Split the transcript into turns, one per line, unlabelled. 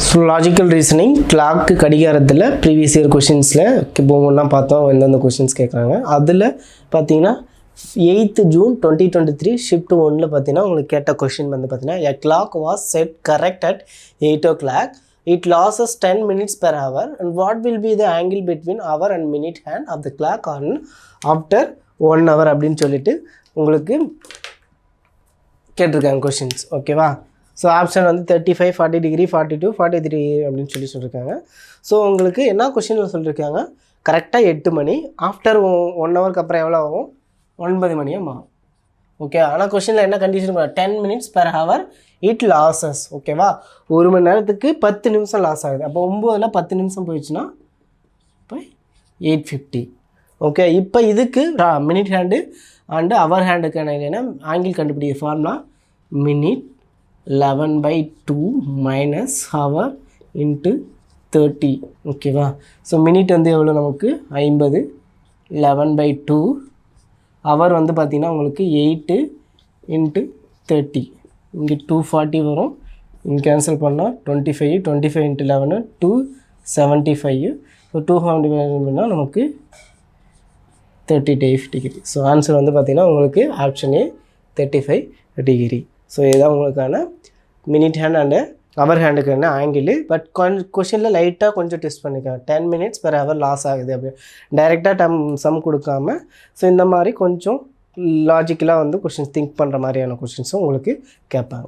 So logical reasoning clock கடிகாரத்தில் previous year கொஷின்ஸில் இப்போ ஒன்றா பார்த்தோம் எந்தெந்த கொஷின்ஸ் கேட்குறாங்க. அதில் பார்த்தீங்கன்னா 8th June 2023 ஷிஃப்ட் 1 பார்த்தீங்கன்னா உங்களுக்கு கேட்ட கொஷின் வந்து பார்த்தீங்கன்னா எ clock was set correct at 8 o'clock. It loses 10 minutes per hour and what will be the angle between hour and minute hand of the clock on after 1 hour அப்படின்னு சொல்லிட்டு உங்களுக்கு கேட்டிருக்காங்க questions. ஓகேவா? ஸோ ஆப்ஷன் வந்து 35, 40 degree, 42, 43 அப்படின்னு சொல்லியிருக்காங்க. So உங்களுக்கு என்ன கொஷினில் சொல்லியிருக்காங்க, கரெக்டாக 8 மணி, ஆஃப்டர் 1 ஹவருக்கு அப்புறம் எவ்வளோ ஆகும், 9 மணியாக மாறும். ஓகே, ஆனால் கொஷினில் என்ன condition 10 minutes per hour it losses. ஓகேவா? 1 மணி நேரத்துக்கு 10 நிமிஷம் லாஸ் ஆகுது. அப்போ 9ல் 10 நிமிஷம் போயிடுச்சுன்னா இப்போ 850. ஓகே, இப்போ இதுக்கு மினிட் ஹேண்டு அண்டு அவர் ஹேண்டுக்கான என்னென்னா ஆங்கிள் கண்டுபிடிக்கிற formula minute 11/2 minus hour into 30. ஓகேவா? ஸோ மினிட் வந்து எவ்வளோ நமக்கு 50, 11/2. ஹவர் வந்து பார்த்திங்கன்னா உங்களுக்கு 8 into 30. இங்கே 240 வரும், இங்கே கேன்சல் பண்ணால் 25, 25 into 11 275. ஸோ 275 நமக்கு 35 டிகிரி. ஸோ ஆன்சர் வந்து பார்த்திங்கன்னா உங்களுக்கு ஆப்ஷனே 35 டிகிரி. ஸோ இதுதான் உங்களுக்கான மினிட் ஹேண்ட் அண்டு அவர் ஹேண்டுக்கான ஆங்கிள். பட் கொஷினில் லைட்டாக கொஞ்சம் டெஸ்ட் பண்ணிக்கலாம். 10 minutes per hour லாஸ் ஆகுது அப்படி டைரெக்டாக சம் கொடுக்காம, ஸோ இந்த மாதிரி கொஞ்சம் லாஜிக்கலாக வந்து கொஷின்ஸ் திங்க் பண்ணுற மாதிரியான கொஷின்ஸும் உங்களுக்கு கேட்பாங்க.